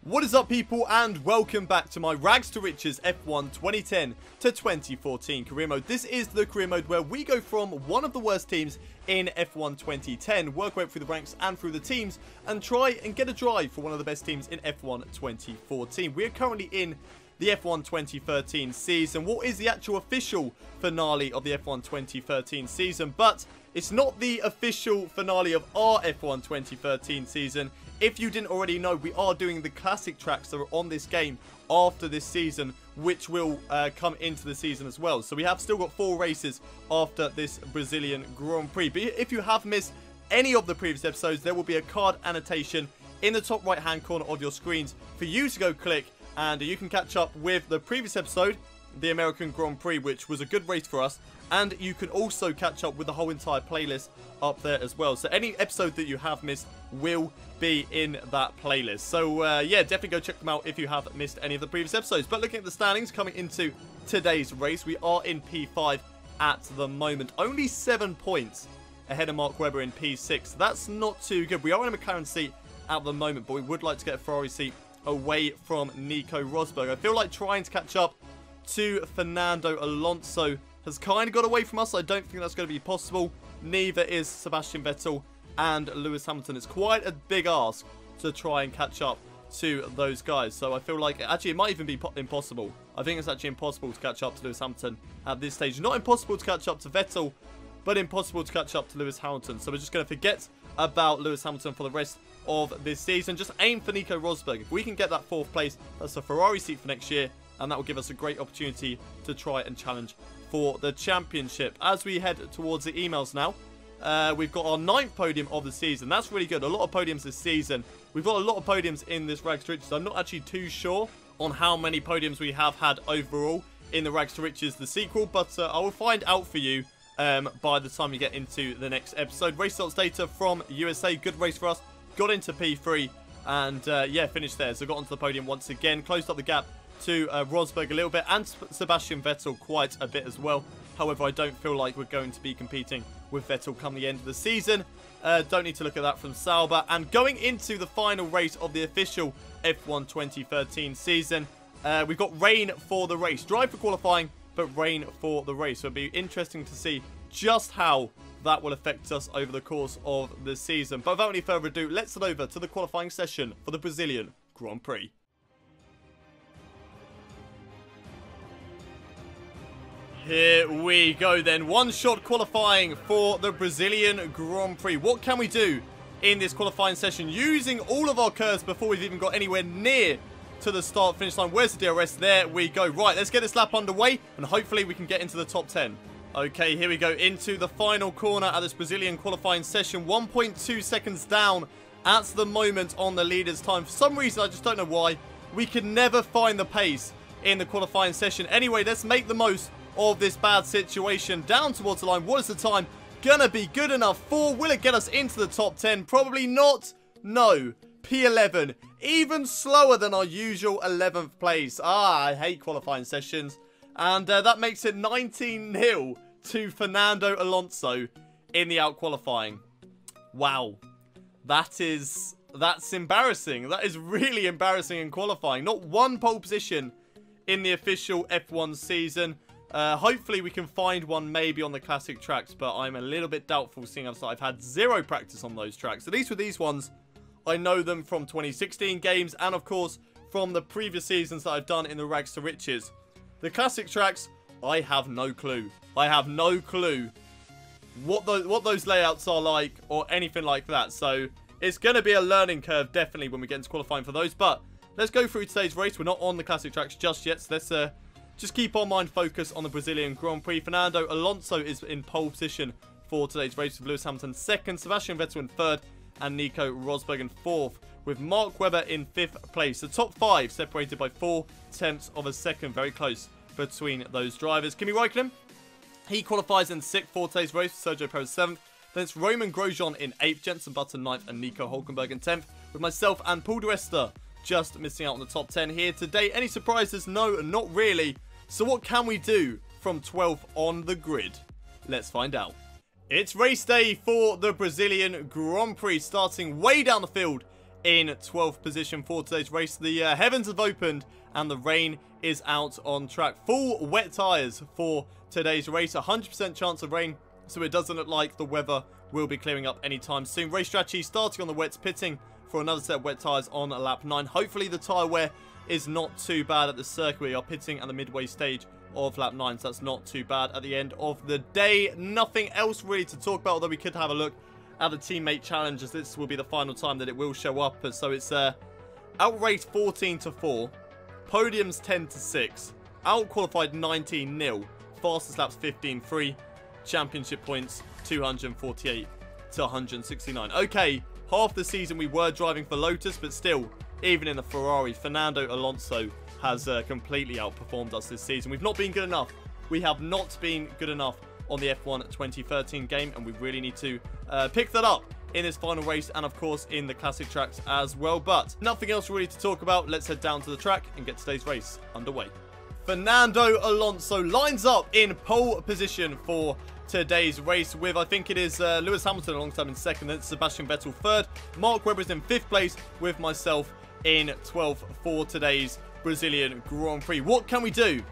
What is up, people, and welcome back to my Rags to Riches F1 2010 to 2014 career mode. This is the career mode where we go from one of the worst teams in F1 2010, work our way through the ranks and through the teams, and try and get a drive for one of the best teams in F1 2014. We are currently in the F1 2013 season. What is the actual official finale of the F1 2013 season? But it's not the official finale of our F1 2013 season. If you didn't already know, we are doing the classic tracks that are on this game after this season, which will come into the season as well. So we have still got 4 races after this Brazilian Grand Prix. But if you have missed any of the previous episodes, there will be a card annotation in the top right hand corner of your screens for you to go click, and you can catch up with the previous episode, the American Grand Prix, which was a good race for us. And you can also catch up with the whole entire playlist up there as well. So any episode that you have missed will be in that playlist. So yeah, definitely go check them out if you have missed any of the previous episodes. But looking at the standings coming into today's race, we are in P5 at the moment. Only 7 points ahead of Mark Webber in P6. So that's not too good. We are in a McLaren seat at the moment, but we would like to get a Ferrari seat away from Nico Rosberg. I feel like trying to catch up to Fernando Alonso has kind of got away from us. I don't think that's going to be possible. Neither is Sebastian Vettel and Lewis Hamilton. It's quite a big ask to try and catch up to those guys. So I feel like actually it might even be impossible. I think it's actually impossible to catch up to Lewis Hamilton at this stage. Not impossible to catch up to Vettel, but impossible to catch up to Lewis Hamilton. So we're just going to forget about Lewis Hamilton for the rest of this season. Just aim for Nico Rosberg. If we can get that 4th place, that's a Ferrari seat for next year, and that will give us a great opportunity to try and challenge for the championship. As we head towards the emails now, we've got our 9th podium of the season. That's really good. A lot of podiums this season. We've got a lot of podiums in this Rags to Riches. I'm not actually too sure on how many podiums we have had overall in the Rags to Riches, the sequel, but I will find out for you by the time we get into the next episode. Race results data from USA. Good race for us. Got into P3 and yeah, finished there. So got onto the podium once again. Closed up the gap to Rosberg a little bit, and Sebastian Vettel quite a bit as well. However, I don't feel like we're going to be competing with Vettel come the end of the season. Don't need to look at that from Sauber. And going into the final race of the official F1 2013 season, we've got rain for the race. Drive for qualifying, but rain for the race. So it'll be interesting to see just how that will affect us over the course of the season. But without any further ado, let's head over to the qualifying session for the Brazilian Grand Prix. Here we go then. One-shot qualifying for the Brazilian Grand Prix. What can we do in this qualifying session using all of our curves before we've even got anywhere near to the start-finish line? Where's the DRS? There we go. Right, let's get this lap underway, and hopefully we can get into the top 10. Okay, here we go into the final corner at this Brazilian qualifying session. 1.2 seconds down at the moment on the leader's time. For some reason, I just don't know why, we can never find the pace in the qualifying session. Anyway, let's make the most of this bad situation. Down towards the line. What is the time gonna be good enough for? Will it get us into the top 10? Probably not. No. P11. Even slower than our usual 11th place. I hate qualifying sessions. And that makes it 19-0 to Fernando Alonso in the out-qualifying. Wow. That's embarrassing. That is really embarrassing in qualifying. Not one pole position in the official F1 season. Hopefully we can find one maybe on the classic tracks, but I'm a little bit doubtful seeing as I've had 0 practice on those tracks. At least with these ones, I know them from 2016 games and of course from the previous seasons that I've done in the Rags to Riches. The classic tracks, I have no clue. I have no clue what those layouts are like or anything like that. So it's going to be a learning curve definitely when we get into qualifying for those. But let's go through today's race. We're not on the classic tracks just yet, so let's just keep our mind focused on the Brazilian Grand Prix. Fernando Alonso is in pole position for today's race with Lewis Hamilton 2nd, Sebastian Vettel in 3rd, and Nico Rosberg in 4th, with Mark Webber in 5th place. The top 5 separated by 0.4 of a second, very close between those drivers. Kimi Räikkönen, he qualifies in 6th for today's race, Sergio Perez 7th. Then it's Roman Grosjean in 8th, Jenson Button 9th, and Nico Hülkenberg in 10th, with myself and Paul di Resta just missing out on the top 10 here today. Any surprises? No, not really. So what can we do from 12th on the grid? Let's find out. It's race day for the Brazilian Grand Prix, starting way down the field in 12th position for today's race. The heavens have opened and the rain is out on track. Full wet tyres for today's race. 100% chance of rain, so it doesn't look like the weather will be clearing up anytime soon. Race strategy starting on the wets, pitting for another set of wet tyres on lap 9. Hopefully the tyre wear is not too bad at the circuit. We are pitting at the midway stage of lap 9, so that's not too bad at the end of the day. Nothing else really to talk about, although we could have a look at the teammate challenge, as this will be the final time that it will show up. So it's outrace 14-4, podiums 10-6, outqualified 19-0, fastest laps 15-3, championship points 248 to 169. Okay, half the season we were driving for Lotus, but still, even in the Ferrari, Fernando Alonso has completely outperformed us this season. We've not been good enough. We have not been good enough on the F1 2013 game, and we really need to pick that up in this final race, and of course in the classic tracks as well. But nothing else really to talk about. Let's head down to the track and get today's race underway. Fernando Alonso lines up in pole position for today's race with, I think it is Lewis Hamilton alongside in second, then Sebastian Vettel third. Mark Webber is in 5th place with myself in 12th for today's Brazilian Grand Prix. What can we do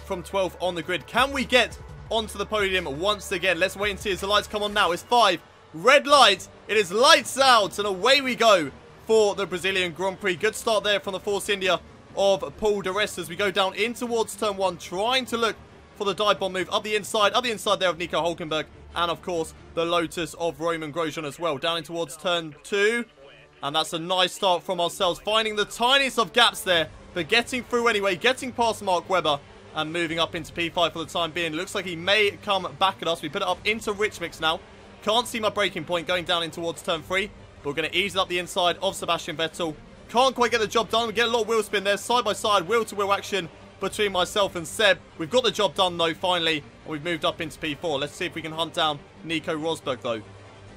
from 12th on the grid? Can we get onto the podium once again? Let's wait and see as the lights come on now. It's 5. Red light. It is lights out, and away we go for the Brazilian Grand Prix. Good start there from the Force India of Paul di Resta as we go down in towards turn 1, trying to look for the dive bomb move up the inside there of Nico Hülkenberg, and of course the Lotus of Romain Grosjean as well. Down in towards turn 2, and that's a nice start from ourselves, finding the tiniest of gaps there, but getting through anyway, getting past Mark Webber and moving up into P5 for the time being. Looks like he may come back at us. We put it up into rich mix now. Can't see my braking point going down in towards turn 3. But we're going to ease it up the inside of Sebastian Vettel. Can't quite get the job done. We get a lot of wheel spin there. Side by side, wheel to wheel action between myself and Seb. We've got the job done though, finally. And we've moved up into P4. Let's see if we can hunt down Nico Rosberg though.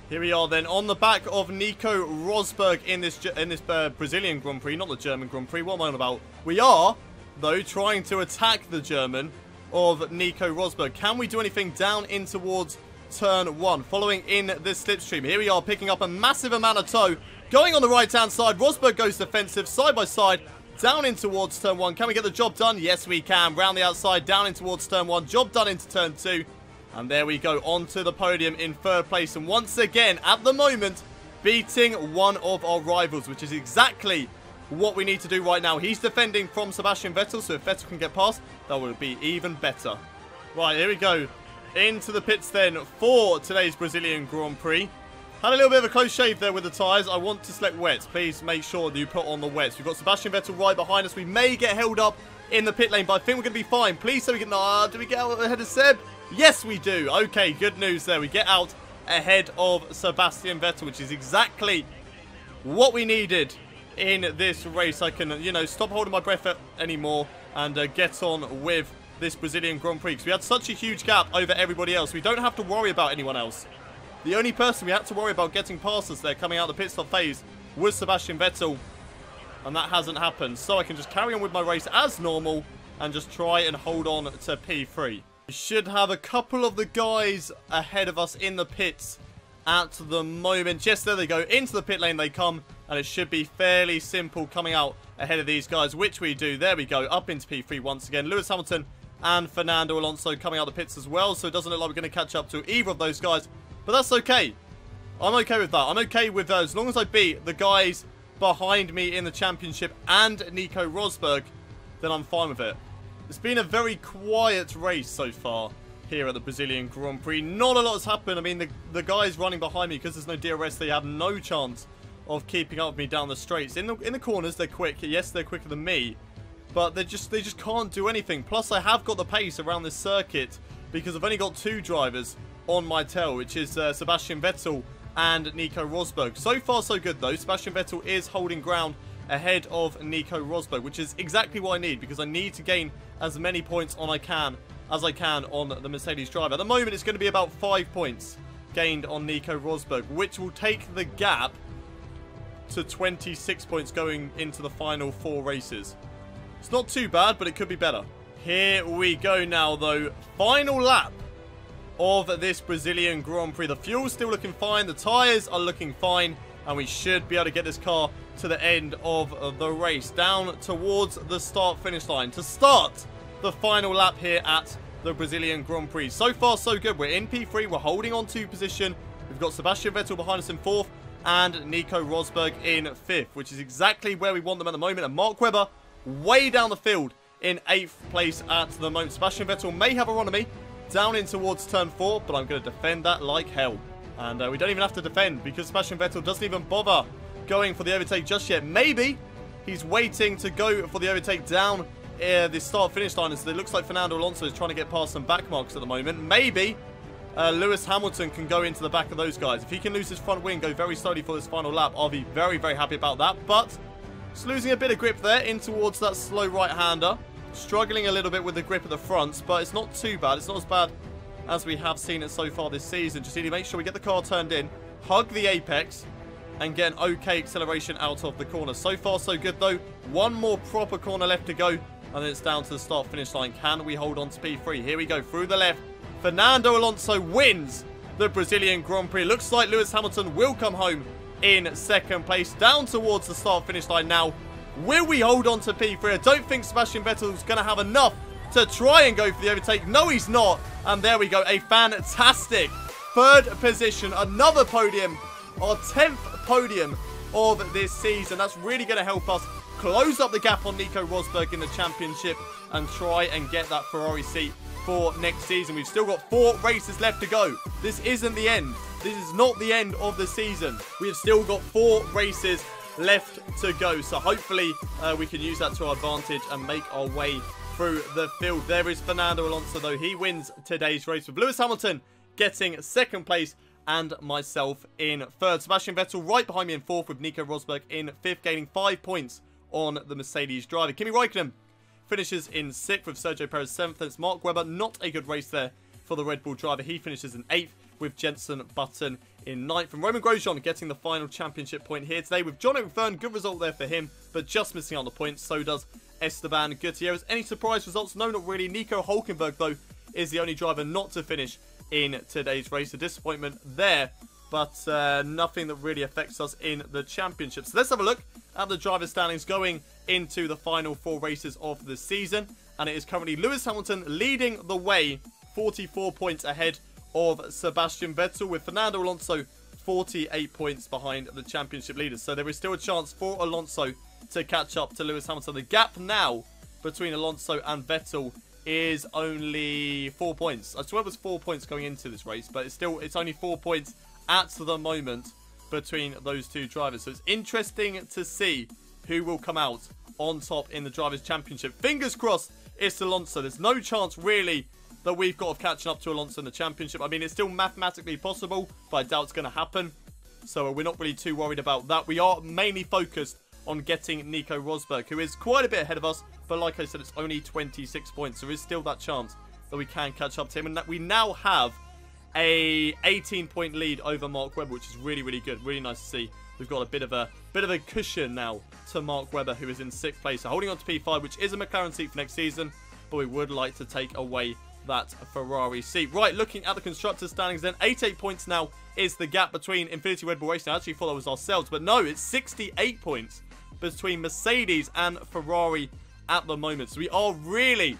Here we are then on the back of Nico Rosberg in this Brazilian Grand Prix. Not the German Grand Prix. What am I on about? We are, though, trying to attack the German of Nico Rosberg. Can we do anything down in towards turn 1? Following in this slipstream. Here we are, picking up a massive amount of tow. Going on the right-hand side. Rosberg goes defensive, side by side. Down in towards turn 1. Can we get the job done? Yes, we can. Round the outside, down in towards turn 1. Job done into turn 2. And there we go, onto the podium in 3rd place. And once again, at the moment, beating one of our rivals, which is exactly what we need to do right now. He's defending from Sebastian Vettel, so if Vettel can get past, that would be even better. Right, here we go. Into the pits then for today's Brazilian Grand Prix. Had a little bit of a close shave there with the tyres. I want to select wets. Please make sure that you put on the wets. We've got Sebastian Vettel right behind us. We may get held up in the pit lane, but I think we're going to be fine. Please, so we can... do we get out ahead of Seb? Yes, we do. Okay, good news there. We get out ahead of Sebastian Vettel, which is exactly what we needed in this race. I can, you know, stop holding my breath anymore and get on with this Brazilian Grand Prix. Because we had such a huge gap over everybody else. We don't have to worry about anyone else. The only person we had to worry about getting past us there coming out the pit stop phase was Sebastian Vettel. And that hasn't happened. So I can just carry on with my race as normal and just try and hold on to P3. We should have a couple of the guys ahead of us in the pits at the moment. Yes, there they go. Into the pit lane they come. And it should be fairly simple coming out ahead of these guys, which we do. There we go. Up into P3 once again. Lewis Hamilton and Fernando Alonso coming out the pits as well. So it doesn't look like we're going to catch up to either of those guys. But that's okay. I'm okay with that. I'm okay with as long as I beat the guys behind me in the championship and Nico Rosberg, then I'm fine with it. It's been a very quiet race so far here at the Brazilian Grand Prix. Not a lot has happened. I mean, the guys running behind me, because there's no DRS, they have no chance of keeping up with me down the straights. In the corners, they're quick. Yes, they're quicker than me, but they just can't do anything. Plus, I have got the pace around this circuit because I've only got 2 drivers on my tail, which is Sebastian Vettel and Nico Rosberg. So far, so good, though. Sebastian Vettel is holding ground ahead of Nico Rosberg, which is exactly what I need, because I need to gain as many points as I can on the Mercedes driver. At the moment, it's going to be about 5 points gained on Nico Rosberg, which will take the gap to 26 points going into the final 4 races. It's not too bad, but it could be better. Here we go now, though. Final lap of this Brazilian Grand Prix. The fuel's still looking fine. The tyres are looking fine. And we should be able to get this car to the end of the race. Down towards the start-finish line to start the final lap here at the Brazilian Grand Prix. So far, so good. We're in P3. We're holding on to position. We've got Sebastian Vettel behind us in 4th and Nico Rosberg in 5th, which is exactly where we want them at the moment. And Mark Webber way down the field in 8th place at the moment. Sebastian Vettel may have a run on me down in towards turn 4, but I'm going to defend that like hell. And we don't even have to defend because Sebastian Vettel doesn't even bother going for the overtake just yet. Maybe he's waiting to go for the overtake down the start-finish line. So it looks like Fernando Alonso is trying to get past some back marks at the moment. Maybe Lewis Hamilton can go into the back of those guys. If he can lose his front wing, go very slowly for this final lap, I'll be very, very happy about that. But just losing a bit of grip there in towards that slow right-hander. Struggling a little bit with the grip at the front, but it's not too bad. It's not as bad as we have seen it so far this season. Just need to make sure we get the car turned in, hug the apex, and get an okay acceleration out of the corner. So far, so good, though. One more proper corner left to go, and then it's down to the start-finish line. Can we hold on to P3? Here we go, through the left. Fernando Alonso wins the Brazilian Grand Prix. Looks like Lewis Hamilton will come home in 2nd place. Down towards the start-finish line now. Will we hold on to P3? I don't think Sebastian Vettel's going to have enough to try and go for the overtake. No, he's not. And there we go. A fantastic 3rd position. Another podium. Our 10th podium of this season. That's really going to help us close up the gap on Nico Rosberg in the championship and try and get that Ferrari seat for next season. We've still got 4 races left to go. This isn't the end. This is not the end of the season. We have still got 4 races left to go. So hopefully we can use that to our advantage and make our way through the field. There is Fernando Alonso, though. He wins today's race with Lewis Hamilton getting 2nd place and myself in 3rd. Sebastian Vettel right behind me in 4th with Nico Rosberg in 5th, gaining 5 points on the Mercedes driver. Kimi Raikkonen finishes in 6th with Sergio Perez 7th. It's Mark Webber. Not a good race there for the Red Bull driver. He finishes in 8th with Jenson Button in 9th. And Roman Grosjean getting the final championship point here today with John O'Byrne. Good result there for him, but just missing on the points. So does Esteban Gutierrez. Any surprise results? No, not really. Nico Hülkenberg, though, is the only driver not to finish in today's race. A disappointment there, but nothing that really affects us in the championship. So let's have a look at the driver standings going into the final 4 races of the season. And it is currently Lewis Hamilton leading the way, 44 points ahead of Sebastian Vettel, with Fernando Alonso 48 points behind the championship leaders. So there is still a chance for Alonso to catch up to Lewis Hamilton. The gap now between Alonso and Vettel is only 4 points. I swear it was 4 points going into this race, but it's only 4 points at the moment between those 2 drivers. So it's interesting to see who will come out on top in the Drivers' Championship. Fingers crossed it's Alonso. There's no chance really that we've got of catching up to Alonso in the Championship. I mean, it's still mathematically possible, but I doubt it's going to happen. So we're not really too worried about that. We are mainly focused on getting Nico Rosberg, who is quite a bit ahead of us. But like I said, it's only 26 points. There is still that chance that we can catch up to him. And that we now have a 18-point lead over Mark Webber, which is really, really good. Really nice to see. We've got a bit of a cushion now to Mark Webber, who is in 6th place. So holding on to P5, which is a McLaren seat for next season. But we would like to take away that Ferrari seat. Right, looking at the constructors standings then, 88 points now is the gap between Infinity Red Bull Racing. I actually thought that was ourselves, but no, it's 68 points between Mercedes and Ferrari at the moment. So we are really,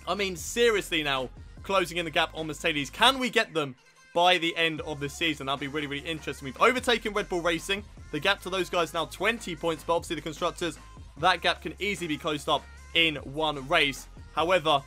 I mean seriously now, closing in the gap on Mercedes. Can we get them by the end of the season? That'd be really, really interesting. We've overtaken Red Bull Racing. The gap to those guys now 20 points, but obviously the constructors, that gap can easily be closed up in one race. However,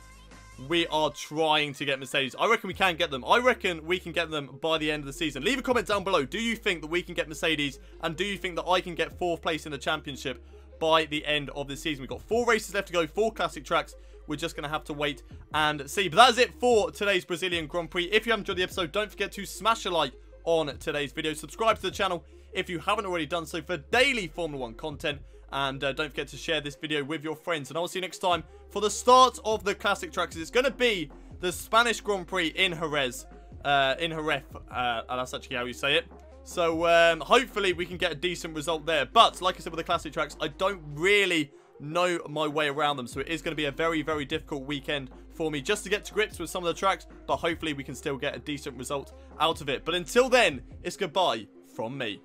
we are trying to get Mercedes. I reckon we can get them. I reckon we can get them by the end of the season. Leave a comment down below. Do you think that we can get Mercedes? And do you think that I can get 4th place in the championship by the end of the season? We've got 4 races left to go, 4 classic tracks. We're just going to have to wait and see. But that is it for today's Brazilian Grand Prix. If you have enjoyed the episode, don't forget to smash a like on today's video. Subscribe to the channel if you haven't already done so for daily Formula 1 content. And don't forget to share this video with your friends. And I'll see you next time for the start of the classic tracks. It's going to be the Spanish Grand Prix in Jerez. And that's actually how you say it. So hopefully we can get a decent result there. But like I said with the classic tracks, I don't really know my way around them. So it is going to be a very, very difficult weekend for me just to get to grips with some of the tracks. But hopefully we can still get a decent result out of it. But until then, it's goodbye from me.